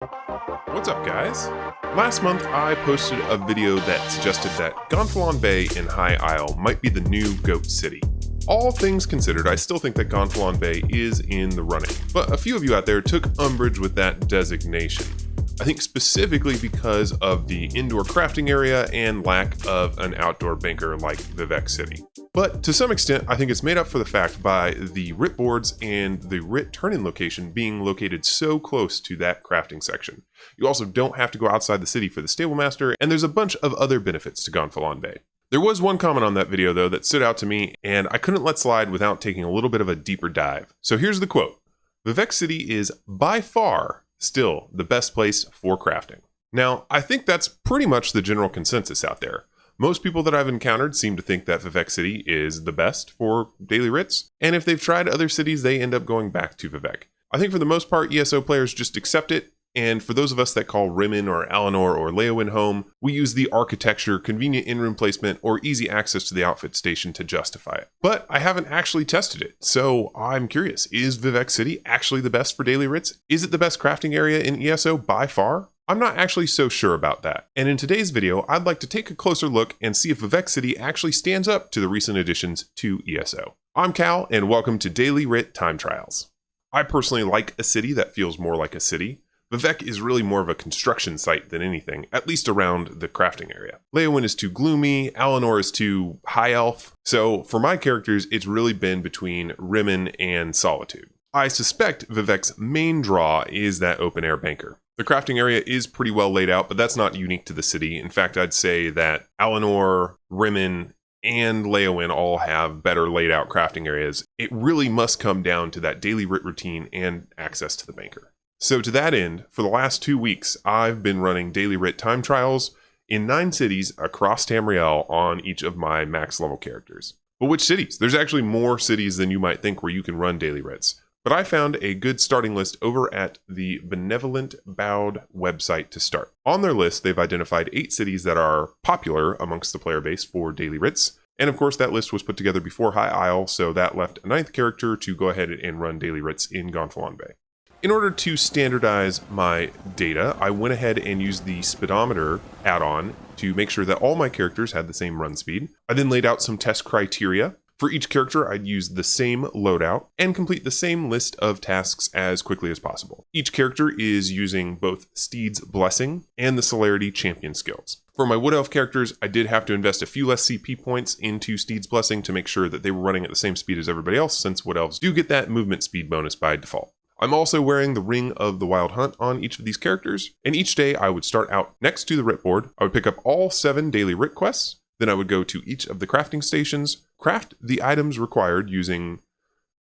What's up, guys? Last month, I posted a video that suggested that Gonfalon Bay in High Isle might be the new GOAT city. All things considered, I still think that Gonfalon Bay is in the running, but a few of you out there took umbrage with that designation. I think specifically because of the indoor crafting area and lack of an outdoor banker like Vivec City. But to some extent, I think it's made up for the fact by the Writ boards and the Writ turn-in location being located so close to that crafting section. You also don't have to go outside the city for the stable master, and there's a bunch of other benefits to Gonfalon Bay. There was one comment on that video though that stood out to me, and I couldn't let slide without taking a little bit of a deeper dive. So here's the quote. Vivec City is by far still the best place for crafting. Now, I think that's pretty much the general consensus out there. Most people that I've encountered seem to think that Vivec City is the best for daily writs, and if they've tried other cities, they end up going back to Vivec. I think for the most part, ESO players just accept it, and for those of us that call Rimmen or Alinor or Leyawiin home, we use the architecture, convenient in-room placement, or easy access to the outfit station to justify it. But I haven't actually tested it, so I'm curious, is Vivec City actually the best for daily writs? Is it the best crafting area in ESO by far? I'm not actually so sure about that, and in today's video, I'd like to take a closer look and see if Vivec City actually stands up to the recent additions to ESO. I'm Cal, and welcome to Daily Writ Time Trials. I personally like a city that feels more like a city. Vivec is really more of a construction site than anything, at least around the crafting area. Leyawiin is too gloomy, Alinor is too high elf, so for my characters, it's really been between Rimmen and Solitude. I suspect Vivec's main draw is that open air banker. The crafting area is pretty well laid out, but that's not unique to the city. In fact, I'd say that Alinor, Rimmen, and Leyawiin all have better laid out crafting areas. It really must come down to that daily writ routine and access to the banker. So to that end, for the last 2 weeks, I've been running daily writ time trials in 9 cities across Tamriel on each of my max level characters. But which cities? There's actually more cities than you might think where you can run daily writs. But I found a good starting list over at the Benevolent Bowed website to start. On their list, they've identified 8 cities that are popular amongst the player base for daily writs. And of course, that list was put together before High Isle, so that left a 9th character to go ahead and run daily writs in Gonfalon Bay. In order to standardize my data, I went ahead and used the speedometer add-on to make sure that all my characters had the same run speed. I then laid out some test criteria. For each character, I'd use the same loadout and complete the same list of tasks as quickly as possible. Each character is using both Steed's Blessing and the Celerity Champion skills. For my Wood Elf characters, I did have to invest a few less CP points into Steed's Blessing to make sure that they were running at the same speed as everybody else, since Wood Elves do get that movement speed bonus by default. I'm also wearing the Ring of the Wild Hunt on each of these characters, and each day I would start out next to the Writ board. I would pick up all 7 daily writ quests. Then I would go to each of the crafting stations, craft the items required using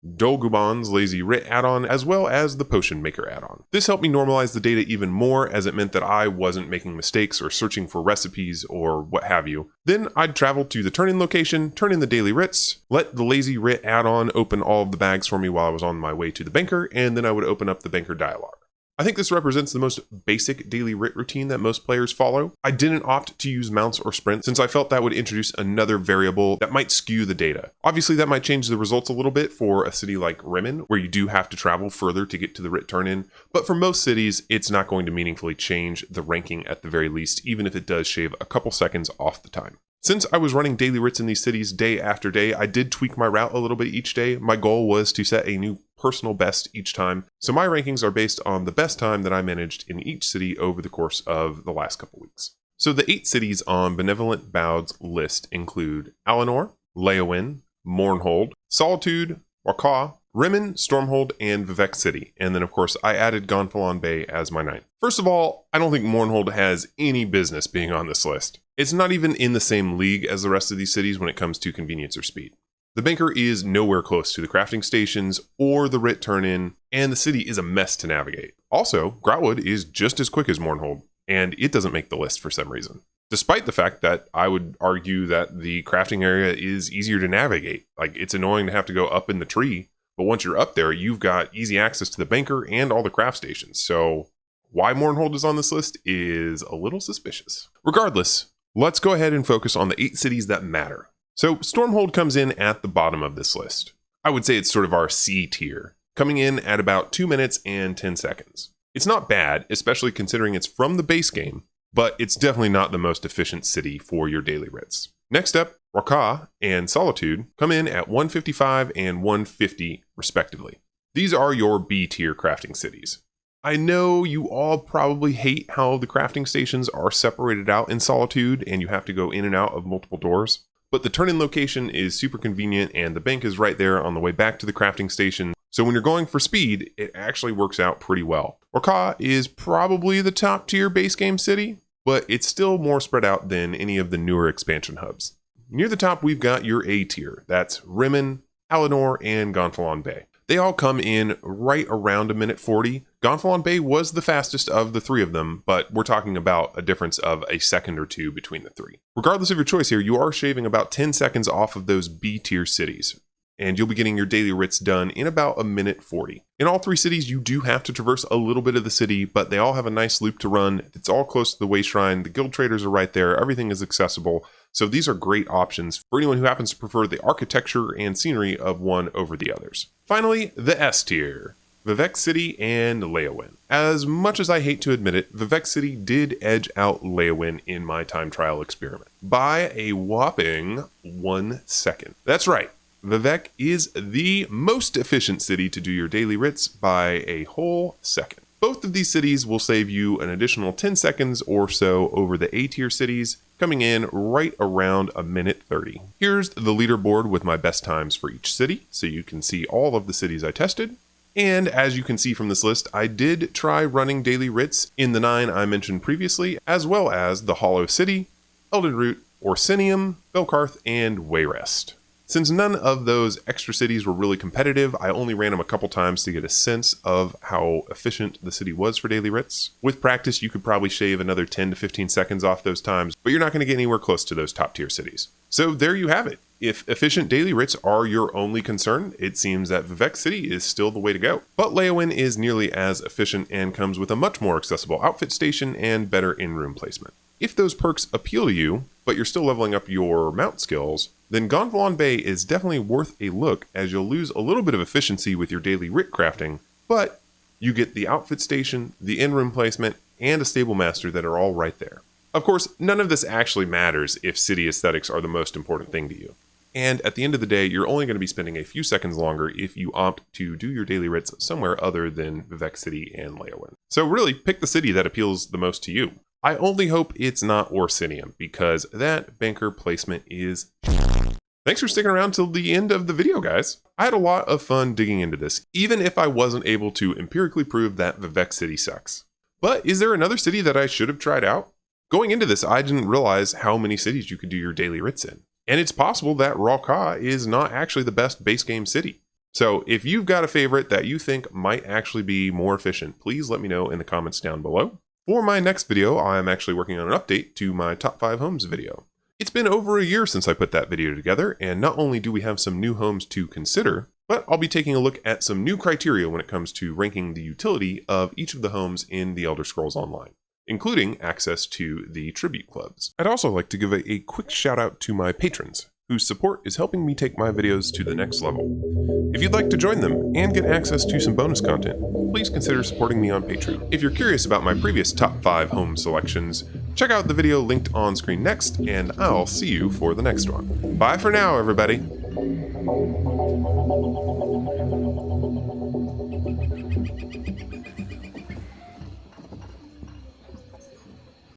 Dolguban's Lazy Writ add-on, as well as the Potion Maker add-on. This helped me normalize the data even more, as it meant that I wasn't making mistakes or searching for recipes or what have you. Then I'd travel to the turn-in location, turn in the daily writs, let the Lazy Writ add-on open all of the bags for me while I was on my way to the banker, and then I would open up the banker dialogue. I think this represents the most basic daily writ routine that most players follow. I didn't opt to use mounts or sprints since I felt that would introduce another variable that might skew the data. Obviously, that might change the results a little bit for a city like Rimmen, where you do have to travel further to get to the writ turn-in, but for most cities, it's not going to meaningfully change the ranking at the very least, even if it does shave a couple seconds off the time. Since I was running daily writs in these cities day after day, I did tweak my route a little bit each day. My goal was to set a new personal best each time, so my rankings are based on the best time that I managed in each city over the course of the last couple weeks. So the 8 cities on Benevolent Bowed's list include Alinor, Leyawiin, Mournhold, Solitude, Rawl'kha, Rimmen, Stormhold, and Vivec City. And then of course I added Gonfalon Bay as my 9th. First of all, I don't think Mournhold has any business being on this list. It's not even in the same league as the rest of these cities when it comes to convenience or speed. The banker is nowhere close to the crafting stations or the writ turn-in, and the city is a mess to navigate. Also, Grautwood is just as quick as Mournhold, and it doesn't make the list for some reason. Despite the fact that I would argue that the crafting area is easier to navigate. Like, it's annoying to have to go up in the tree, but once you're up there, you've got easy access to the banker and all the craft stations. So why Mournhold is on this list is a little suspicious. Regardless, let's go ahead and focus on the 8 cities that matter. So Stormhold comes in at the bottom of this list. I would say it's sort of our C tier, coming in at about 2 minutes and 10 seconds. It's not bad, especially considering it's from the base game, but it's definitely not the most efficient city for your daily writs. Next up, Rawl'kha and Solitude come in at 155 and 150 respectively. These are your B tier crafting cities. I know you all probably hate how the crafting stations are separated out in Solitude and you have to go in and out of multiple doors, but the turn-in location is super convenient and the bank is right there on the way back to the crafting station. So when you're going for speed, it actually works out pretty well. Rawl'kha is probably the top tier base game city, but it's still more spread out than any of the newer expansion hubs. Near the top, we've got your A tier. That's Rimmen, Alinor, and Gonfalon Bay. They all come in right around a minute 40. Gonfalon Bay was the fastest of the three of them, but we're talking about a difference of a second or two between the three. Regardless of your choice here, you are shaving about 10 seconds off of those B tier cities, and you'll be getting your daily writs done in about a minute 40. In all three cities, you do have to traverse a little bit of the city, but they all have a nice loop to run. It's all close to the way shrine. The guild traders are right there. Everything is accessible. So these are great options for anyone who happens to prefer the architecture and scenery of one over the others. Finally, the S tier, Vivec City and Leyawiin. As much as I hate to admit it, Vivec City did edge out Leyawiin in my time trial experiment by a whopping 1 second. That's right. Vivec is the most efficient city to do your daily writs by a whole second. Both of these cities will save you an additional 10 seconds or so over the A tier cities, coming in right around a minute 30. Here's the leaderboard with my best times for each city, so you can see all of the cities I tested. And as you can see from this list, I did try running daily writs in the 9 I mentioned previously, as well as the Hollow City, Eldenroot, Orsinium, Belkarth, and Wayrest. Since none of those extra cities were really competitive, I only ran them a couple times to get a sense of how efficient the city was for daily writs. With practice, you could probably shave another 10 to 15 seconds off those times, but you're not going to get anywhere close to those top tier cities. So there you have it. If efficient daily writs are your only concern, it seems that Vivec City is still the way to go. But Leyawiin is nearly as efficient and comes with a much more accessible outfit station and better in-room placement. If those perks appeal to you, but you're still leveling up your mount skills, then Gonfalon Bay is definitely worth a look, as you'll lose a little bit of efficiency with your daily writ crafting, but you get the outfit station, the in-room placement, and a stable master that are all right there. Of course, none of this actually matters if city aesthetics are the most important thing to you. And at the end of the day, you're only going to be spending a few seconds longer if you opt to do your daily writs somewhere other than Vivec City and Leyawiin. So really, pick the city that appeals the most to you. I only hope it's not Orsinium, because that banker placement is... Thanks for sticking around till the end of the video, guys. I had a lot of fun digging into this, even if I wasn't able to empirically prove that Vivec City sucks. But is there another city that I should have tried out? Going into this, I didn't realize how many cities you could do your daily writs in. And it's possible that Rawl'kha is not actually the best base game city. So if you've got a favorite that you think might actually be more efficient, please let me know in the comments down below. For my next video, I'm actually working on an update to my top 5 homes video. It's been over a year since I put that video together, and not only do we have some new homes to consider, but I'll be taking a look at some new criteria when it comes to ranking the utility of each of the homes in the Elder Scrolls Online, including access to the tribute clubs. I'd also like to give a quick shout out to my patrons, whose support is helping me take my videos to the next level. If you'd like to join them and get access to some bonus content, please consider supporting me on Patreon. If you're curious about my previous top 5 home selections, check out the video linked on screen next, and I'll see you for the next one. Bye for now, everybody.